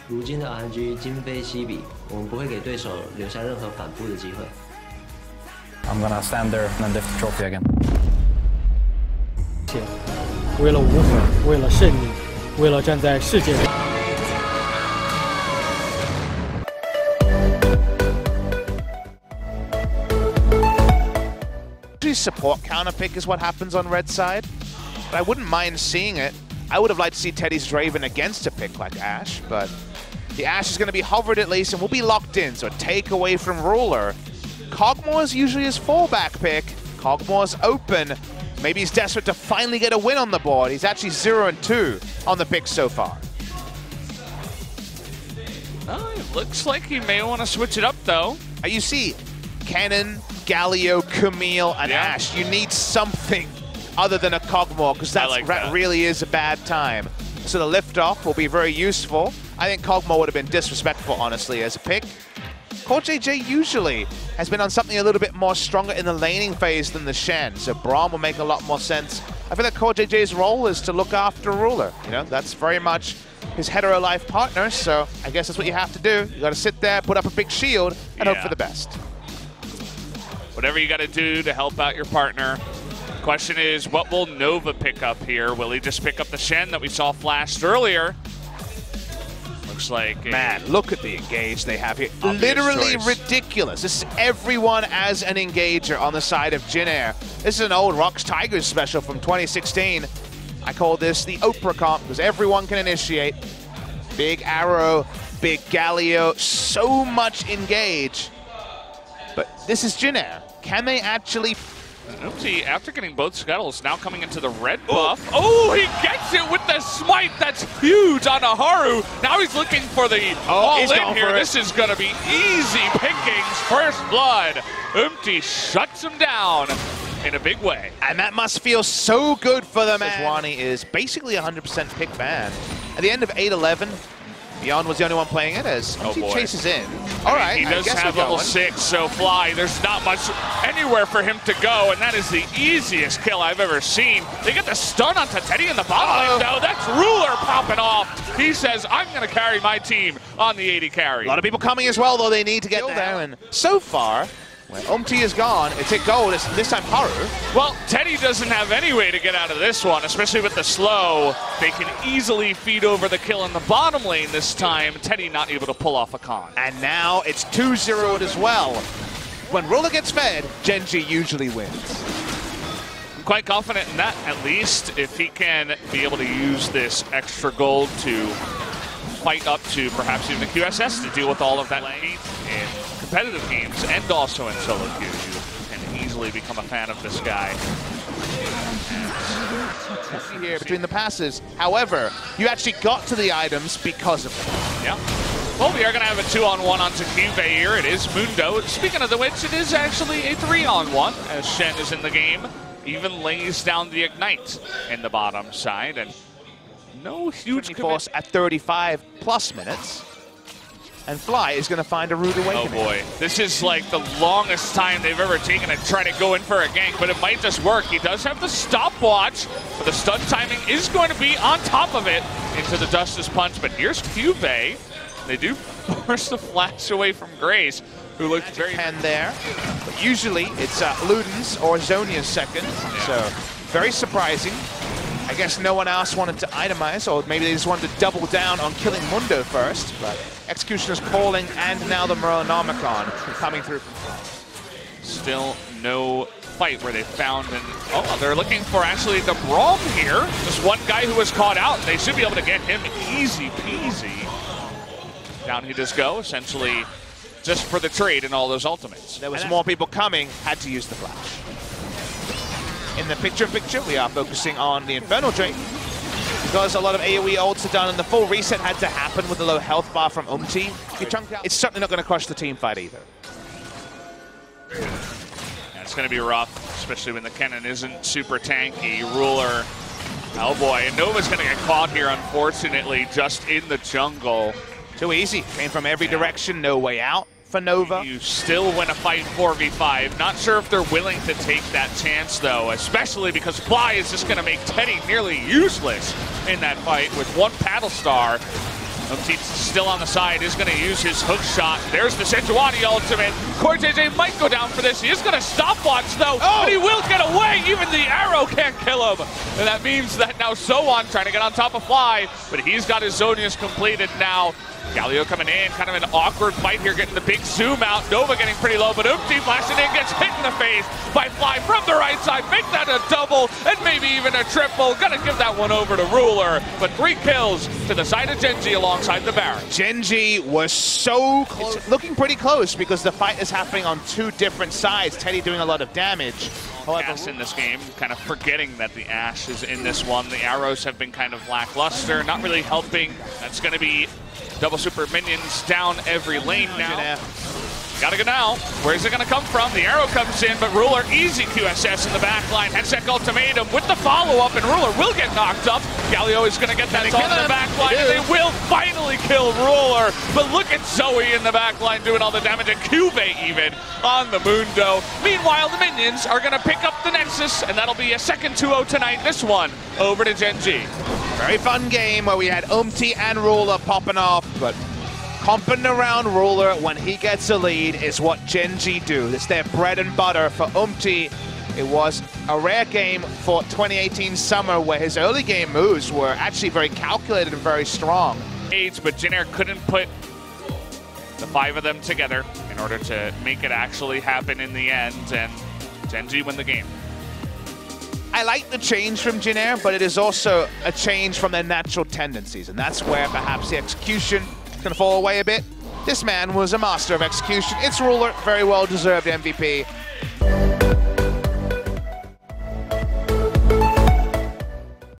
如今的 RNG 今非昔比，我们不会给对手留下任何反扑的机会。I'm gonna stand there and lift the trophy again. 为了无悔，为了胜利，为了站在世界。 Support counter pick is what happens on red side, but I wouldn't mind seeing it. I would have liked to see Teddy's Draven against a pick like Ashe, but the Ashe is going to be hovered at least and will be locked in, so a take away from Ruler. Kog'Maw is usually his fallback pick. Kog'Maw's open. Maybe he's desperate to finally get a win on the board. He's actually 0-2 on the pick so far. It looks like he may want to switch it up though. You see, Cannon, Galio, Camille, and Ashe. You need something other than a Kog'Maw, because that really is a bad time. So the liftoff will be very useful. I think Kog'Maw would have been disrespectful, honestly, as a pick. Core JJ usually has been on something a little bit more stronger in the laning phase than the Shen, so Braum will make a lot more sense. I feel like Core JJ's role is to look after Ruler. You know, that's very much his hetero life partner, so I guess that's what you have to do. You got to sit there, put up a big shield, and hope for the best. Whatever you got to do to help out your partner. Question is, what will Nova pick up here? Will he just pick up the Shen that we saw flashed earlier? Looks like man, look at the engage they have here. Literally ridiculous. This is everyone as an engager on the side of Jin Air. This is an old Rocks Tigers special from 2016. I call this the Oprah comp because everyone can initiate. Big arrow, big Galio, so much engage. But this is Jin Air. Can they actually... Oopsie, after getting both scuttles, now coming into the red buff. Oh, he gets it with the smite. That's huge on a Haru. Now he's looking for the all-in here. This is going to be easy pickings. First blood. Oopsie shuts him down in a big way. And that must feel so good for the man. Sejuani is basically 100% pick ban. At the end of 8-11, Beyond was the only one playing it as he chases in. All right, he does have level 6, so Fly, there's not much anywhere for him to go, and that is the easiest kill I've ever seen. They get the stun onto Teddy in the bottom lane, though. That's Ruler popping off. He says, I'm going to carry my team on the 80 carry. A lot of people coming as well, though. They need to get there. And so far, when Umti is gone, it's hit gold. It's this time Haru. Well, Teddy doesn't have any way to get out of this one, especially with the slow. They can easily feed over the kill in the bottom lane this time. Teddy not able to pull off a con. And now it's 2-0'd as well. When Ruler gets fed, Genji usually wins. I'm quite confident in that, at least, if he can be able to use this extra gold to fight up to perhaps even a QSS to deal with all of that lane in competitive games and also in solo queues. You can easily become a fan of this guy. Here between the passes. However, you actually got to the items because of it. Yeah. Well, we are going to have a 2-on-1 onto Cube here. It is Mundo. Speaking of the which, it is actually a 3-on-1 as Shen is in the game. Even lays down the Ignite in the bottom side. And no huge force at 35 plus minutes. And Fly is going to find a rude awakening. Oh boy, this is like the longest time they've ever taken to try to go in for a gank, but it might just work. He does have the stopwatch, but the stun timing is going to be on top of it into the Justice Punch. But here's Cube. They do force the flash away from Grace, who looked very there. But usually it's Luden's or Zhonya's second, so very surprising. I guess no one else wanted to itemize, or maybe they just wanted to double down on killing Mundo first, but Executioner's calling, and now the Morellonomicon coming through. Still no fight where they found, and oh, they're looking for actually the Braum here. Just one guy who was caught out, and they should be able to get him easy peasy. Down he does go, essentially just for the trade and all those ultimates. There was more people coming, had to use the flash. In the picture-in-picture, we are focusing on the Infernal Drake. Because a lot of AoE ults are done and the full reset had to happen with the low health bar from Umti. It's certainly not going to crush the team fight either. Yeah, it's going to be rough, especially when the Kennen isn't super tanky. Ruler, oh boy, and Nova's going to get caught here, unfortunately, just in the jungle. Too easy, came from every direction, no way out for Nova. You still win a fight 4v5. Not sure if they're willing to take that chance, though, especially because Fly is just going to make Teddy nearly useless in that fight with one paddle star. Umte's still on the side, is going to use his hook shot. There's the Sejuani ultimate. CoreJJ might go down for this. He is going to stopwatch though, but he will get away. Even the arrow can't kill him. And that means that now Soan trying to get on top of Fly, but he's got his Zonius completed now. Galio coming in, kind of an awkward fight here, getting the big zoom out. Nova getting pretty low, but Umti flashing in, gets hit in the face by Fly from the right side. Make that a double, and maybe even a triple. Gonna give that one over to Ruler, but 3 kills to the side of Gen G alongside the Baron. Gen G was so close, looking pretty close because the fight is happening on 2 different sides. Teddy doing a lot of damage. However, in this game, kind of forgetting that the Ashe is in this one. The arrows have been kind of lackluster, not really helping. That's gonna be double super minions down every lane now. Gotta go now. Where's it gonna come from? The arrow comes in, but Ruler easy QSS in the back line. Headset ultimatum with the follow-up, and Ruler will get knocked up. Galio is gonna get that on the back line, and they will finally kill Ruler. But look at Zoe in the back line doing all the damage, and Cube even on the Mundo. Meanwhile, the minions are gonna pick up the Nexus, and that'll be a second 2-0 tonight. This one over to Gen G. Very fun game where we had Umti and Ruler popping off, but comping around Ruler when he gets a lead is what Gen G do. It's their bread and butter. For Umti, it was a rare game for 2018 summer where his early game moves were actually very calculated and very strong. But Jinair couldn't put the 5 of them together in order to make it actually happen in the end, and Gen G win the game. I like the change from Jinair, but it is also a change from their natural tendencies, and that's where perhaps the execution is going to fall away a bit. This man was a master of execution. It's Ruler, very well deserved MVP.